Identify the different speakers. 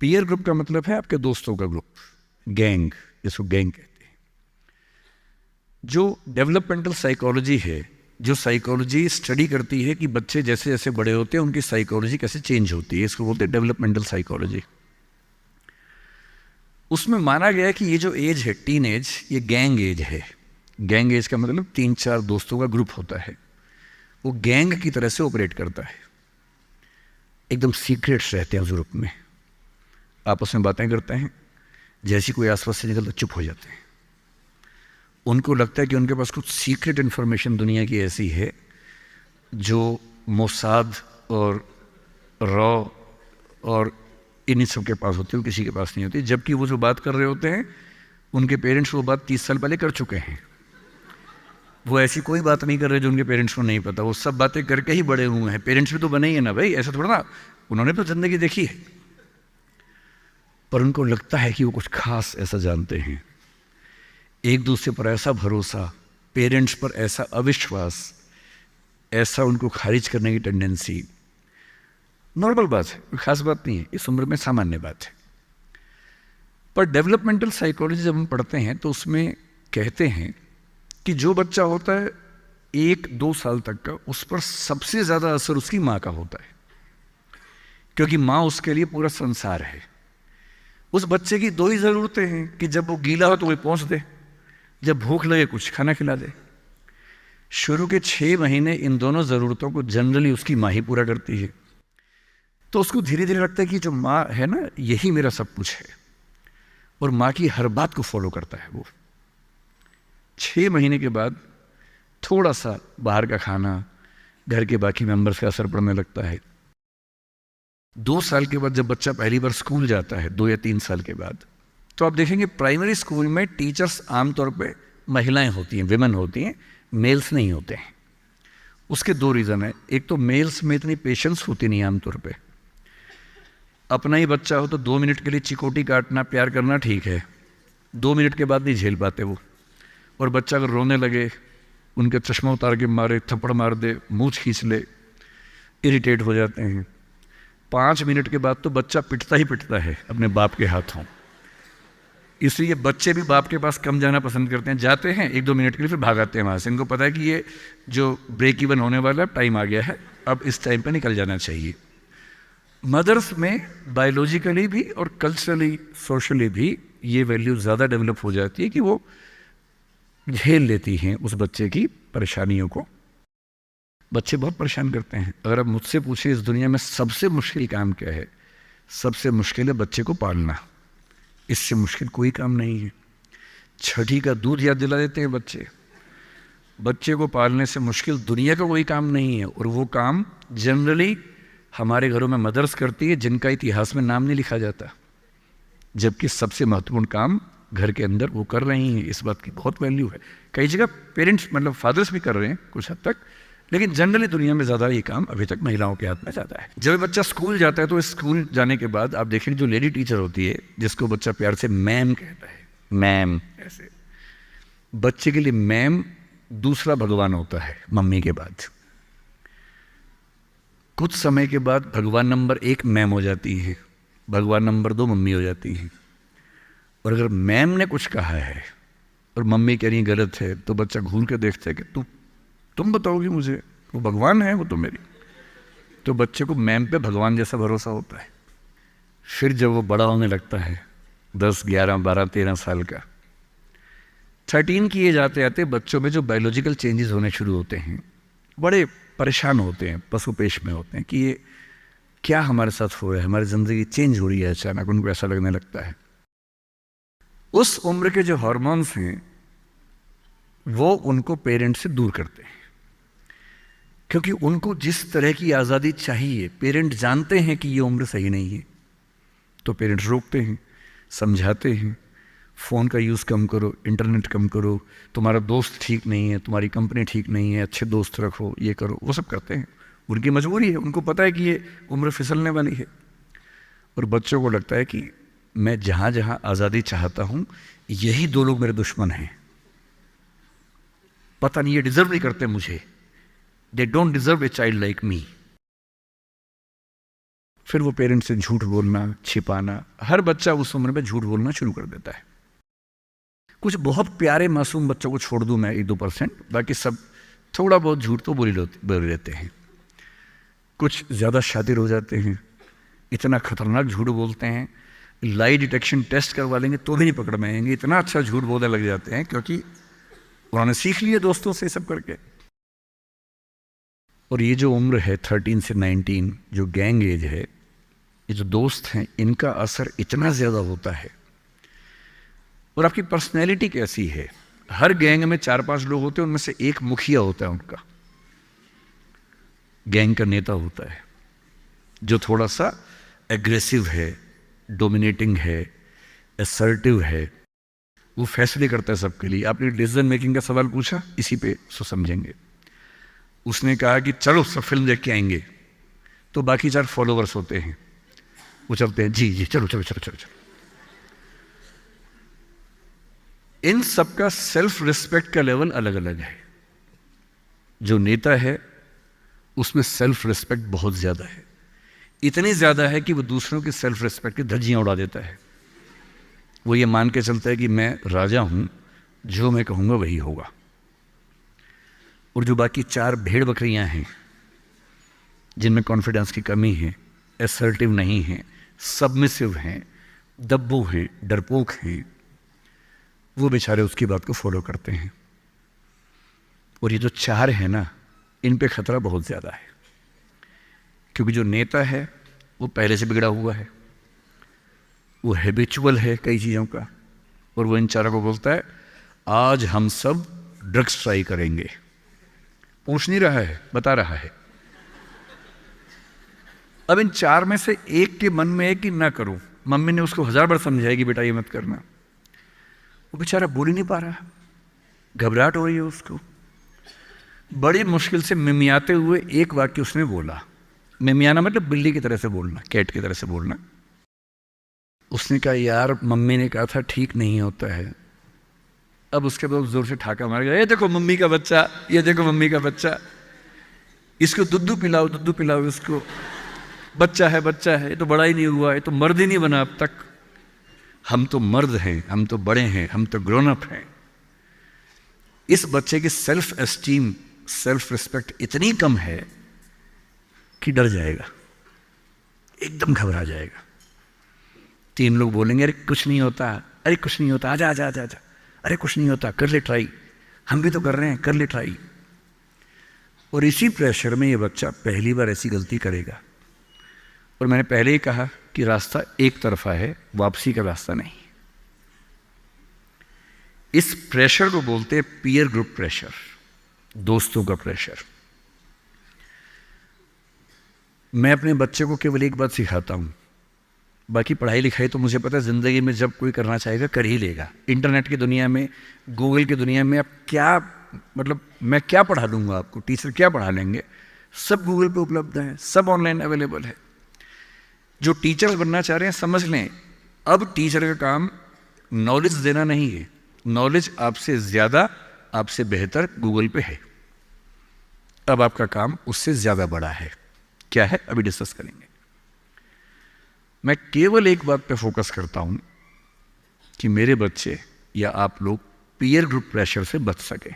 Speaker 1: Peer group का मतलब है आपके दोस्तों का ग्रुप, गैंग, जिसको गैंग कहते हैं। जो डेवलपमेंटल साइकोलॉजी है, जो साइकोलॉजी स्टडी करती है कि बच्चे जैसे जैसे बड़े होते हैं उनकी साइकोलॉजी कैसे चेंज होती है, इसको बोलते हैं डेवलपमेंटल साइकोलॉजी। उसमें माना गया कि ये जो एज है टीन एज, ये गैंग एज है। गैंग एज का मतलब 3-4 दोस्तों का ग्रुप होता है, वो गैंग की तरह से ऑपरेट करता है। एकदम सीक्रेट्स रहते हैं उस ग्रुप में, आपस में बातें करते हैं, जैसी कोई आसपास से निकलता चुप हो जाते हैं। उनको लगता है कि उनके पास कुछ सीक्रेट इन्फॉर्मेशन दुनिया की ऐसी है जो मोसाद और रॉ और इन्हीं सब के पास होती है, किसी के पास नहीं होती। जबकि वो जो बात कर रहे होते हैं उनके पेरेंट्स वो बात 30 साल पहले कर चुके हैं। वो ऐसी कोई बात नहीं कर रहे जो उनके पेरेंट्स को नहीं पता, वो सब बातें करके ही बड़े हुए हैं। पेरेंट्स भी तो बने ही है ना भाई, ऐसा थोड़ा ना, उन्होंने तो जिंदगी देखी है। पर उनको लगता है कि वो कुछ खास ऐसा जानते हैं। एक दूसरे पर ऐसा भरोसा, पेरेंट्स पर ऐसा अविश्वास, ऐसा उनको खारिज करने की टेंडेंसी नॉर्मल बात है, कोई खास बात नहीं है, इस उम्र में सामान्य बात है। पर डेवलपमेंटल साइकोलॉजी जब हम पढ़ते हैं तो उसमें कहते हैं कि जो बच्चा होता है 1-2 साल तक का, उस पर सबसे ज़्यादा असर उसकी माँ का होता है, क्योंकि माँ उसके लिए पूरा संसार है। उस बच्चे की 2 ही ज़रूरतें हैं कि जब वो गीला हो तो वो पहुँच दे, जब भूख लगे कुछ खाना खिला दे। शुरू के 6 महीने इन दोनों ज़रूरतों को जनरली उसकी माँ ही पूरा करती है। तो उसको धीरे धीरे लगता है कि जो माँ है ना, यही मेरा सब कुछ है, और माँ की हर बात को फॉलो करता है वो। 6 महीने के बाद थोड़ा सा बाहर का खाना, घर के बाकी मेंबर्स का असर पड़ने लगता है। 2 साल के बाद जब बच्चा पहली बार स्कूल जाता है, 2 या 3 साल के बाद, तो आप देखेंगे प्राइमरी स्कूल में टीचर्स आमतौर पे महिलाएं होती हैं, विमेन होती हैं, मेल्स नहीं होते हैं। उसके 2 रीज़न है। एक तो मेल्स में इतनी पेशेंस होती नहीं आमतौर पे। अपना ही बच्चा हो तो 2 मिनट के लिए चिकोटी काटना, प्यार करना ठीक है, 2 मिनट के बाद नहीं झेल पाते वो। और बच्चा अगर रोने लगे, उनके चश्मा उतार के मारे, थप्पड़ मार दे, मूंछ खींच ले, इरिटेट हो जाते हैं। 5 मिनट के बाद तो बच्चा पिटता ही पिटता है अपने बाप के हाथों। इसलिए बच्चे भी बाप के पास कम जाना पसंद करते हैं, जाते हैं 1-2 मिनट के लिए, फिर भाग आते हैं वहाँ से। इनको पता है कि ये जो ब्रेक इवन होने वाला टाइम आ गया है, अब इस टाइम पर निकल जाना चाहिए। मदर्स में बायोलॉजिकली भी और कल्चरली, सोशली भी ये वैल्यू ज़्यादा डेवलप हो जाती है कि वो झेल लेती हैं उस बच्चे की परेशानियों को। बच्चे बहुत परेशान करते हैं। अगर आप मुझसे पूछें इस दुनिया में सबसे मुश्किल काम क्या है, सबसे मुश्किल है बच्चे को पालना। इससे मुश्किल कोई काम नहीं है। छठी का दूध याद दिला देते हैं बच्चे। बच्चे को पालने से मुश्किल दुनिया का कोई काम नहीं है, और वो काम जनरली हमारे घरों में मदर्स करती है, जिनका इतिहास में नाम नहीं लिखा जाता, जबकि सबसे महत्वपूर्ण काम घर के अंदर वो कर रही हैं। इस बात की बहुत वैल्यू है। कई जगह पेरेंट्स, मतलब फादर्स भी कर रहे हैं कुछ हद तक, लेकिन जनरली दुनिया में ज़्यादा ये काम अभी तक महिलाओं के हाथ में जाता है। जब बच्चा स्कूल जाता है तो स्कूल जाने के बाद आप देखेंगे जो लेडी टीचर होती है, जिसको बच्चा प्यार से मैम कहता है, मैम, ऐसे बच्चे के लिए मैम दूसरा भगवान होता है मम्मी के बाद। कुछ समय के बाद भगवान नंबर 1 मैम हो जाती है, भगवान नंबर 2 मम्मी हो जाती है। और अगर मैम ने कुछ कहा है और मम्मी कह रही गलत है, तो बच्चा घूर के देखता है कि तुम बताओगी मुझे, वो भगवान है वो तो मेरी। तो बच्चे को मैम पे भगवान जैसा भरोसा होता है। फिर जब वो बड़ा होने लगता है, 10, 11, 12, 13 साल का, 13 की एज आते आते बच्चों में जो बायोलॉजिकल चेंजेस होने शुरू होते हैं, बड़े परेशान होते हैं, पशुपेश में होते हैं कि ये क्या हमारे साथ हो रहा है, हमारी ज़िंदगी चेंज हो रही है अचानक, उनको ऐसा लगने लगता है। उस उम्र के जो हार्मोन्स हैं वो उनको पेरेंट से दूर करते हैं, क्योंकि उनको जिस तरह की आज़ादी चाहिए, पेरेंट जानते हैं कि ये उम्र सही नहीं है, तो पेरेंट्स रोकते हैं, समझाते हैं, फ़ोन का यूज़ कम करो, इंटरनेट कम करो, तुम्हारा दोस्त ठीक नहीं है, तुम्हारी कंपनी ठीक नहीं है, अच्छे दोस्त रखो, ये करो, वो सब करते हैं। उनकी मजबूरी है, उनको पता है कि ये उम्र फिसलने वाली है। और बच्चों को लगता है कि मैं जहाँ जहाँ आज़ादी चाहता हूँ, यही 2 लोग मेरे दुश्मन हैं। पता नहीं, ये डिज़र्व नहीं करते मुझे, they don't deserve a child like me. फिर वो पेरेंट्स से झूठ बोलना, छिपाना, हर बच्चा उस उम्र में झूठ बोलना शुरू कर देता है। कुछ बहुत प्यारे मासूम बच्चों को छोड़ दूं मैं 1-2%, बाकी सब थोड़ा बहुत झूठ तो बोल लेते हैं। कुछ ज़्यादा शातिर हो जाते हैं, इतना खतरनाक झूठ बोलते हैं, लाई डिटेक्शन टेस्ट करवा लेंगे तो भी नहीं पकड़ में आएंगे, इतना अच्छा झूठ बोलने लग जाते हैं क्योंकि उन्होंने सीख लिया दोस्तों से सब करके। और ये जो उम्र है 13 से 19, जो गैंग एज है, ये जो दोस्त हैं, इनका असर इतना ज़्यादा होता है। और आपकी पर्सनैलिटी कैसी है, हर गैंग में 4-5 लोग होते हैं, उनमें से एक मुखिया होता है, उनका गैंग का नेता होता है, जो थोड़ा सा एग्रेसिव है, डोमिनेटिंग है, असर्टिव है, वो फैसले करता है सबके लिए। आपने डिसीजन मेकिंग का सवाल पूछा, इसी पे सो समझेंगे। उसने कहा कि चलो सब फिल्म देख के आएंगे, तो बाकी 4 फॉलोवर्स होते हैं, वो चलते हैं, जी जी चलो चलो चलो चलो चलो। इन सबका सेल्फ रिस्पेक्ट का लेवल अलग अलग है। जो नेता है उसमें सेल्फ रिस्पेक्ट बहुत ज़्यादा है, इतनी ज़्यादा है कि वो दूसरों की सेल्फ रिस्पेक्ट की धज्जियाँ उड़ा देता है। वो ये मान के चलता है कि मैं राजा हूँ, जो मैं कहूँगा वही होगा। और जो बाकी 4 भेड़ बकरियाँ हैं, जिनमें कॉन्फिडेंस की कमी है, असर्टिव नहीं है, सबमिसिव हैं, दब्बू हैं, डरपोक हैं, वो बेचारे उसकी बात को फॉलो करते हैं। और ये जो 4 है ना, इन पे खतरा बहुत ज़्यादा है, क्योंकि जो नेता है वो पहले से बिगड़ा हुआ है, वो हैबिचुअल है कई चीज़ों का, और वो इन 4 को बोलता है आज हम सब ड्रग्स ट्राई करेंगे। पूछ नहीं रहा है, बता रहा है। अब इन 4 में से एक के मन में है कि ना करो, मम्मी ने उसको 1000 बार समझाएगी बेटा ये मत करना, वो बेचारा बोल ही नहीं पा रहा, घबराहट हो रही है उसको। बड़ी मुश्किल से मिमियाते हुए एक वाक्य उसने बोला। मिमियाना मतलब बिल्ली की तरह से बोलना, कैट की तरह से बोलना। उसने कहा यार मम्मी ने कहा था ठीक नहीं होता है। अब उसके बाद जोर से ठाका मार गया, ये देखो मम्मी का बच्चा, ये देखो मम्मी का बच्चा, इसको दूध पिलाओ इसको, बच्चा है, ये तो बड़ा ही नहीं हुआ, ये तो मर्द ही नहीं बना अब तक। हम तो मर्द हैं, हम तो बड़े हैं, हम तो ग्रोन अप हैं। इस बच्चे की सेल्फ एस्टीम, सेल्फ रिस्पेक्ट इतनी कम है कि डर जाएगा, एकदम घबरा जाएगा। 3 लोग बोलेंगे अरे कुछ नहीं होता, अरे कुछ नहीं होता, आजा आजा आजा आजा, अरे कुछ नहीं होता, कर ले ट्राई, हम भी तो कर रहे हैं, कर ले ट्राई। और इसी प्रेशर में ये बच्चा पहली बार ऐसी गलती करेगा। और मैंने पहले ही कहा कि रास्ता एक तरफा है, वापसी का रास्ता नहीं। इस प्रेशर को बोलते हैं पीयर ग्रुप प्रेशर, दोस्तों का प्रेशर। मैं अपने बच्चे को केवल एक बात सिखाता हूं, बाकी पढ़ाई लिखाई तो मुझे पता है ज़िंदगी में जब कोई करना चाहेगा कर ही लेगा। इंटरनेट की दुनिया में, गूगल की दुनिया में, अब क्या मतलब मैं क्या पढ़ा दूंगा आपको, टीचर क्या पढ़ा लेंगे, सब गूगल पे उपलब्ध है, सब ऑनलाइन अवेलेबल है। जो टीचर बनना चाह रहे हैं समझ लें, अब टीचर का काम नॉलेज देना नहीं है, नॉलेज आपसे ज़्यादा, आपसे बेहतर गूगल पे है। अब आपका काम उससे ज़्यादा बड़ा है। क्या है अभी डिस्कस करेंगे। मैं केवल एक बात पे फोकस करता हूं कि मेरे बच्चे या आप लोग पीयर ग्रुप प्रेशर से बच सके।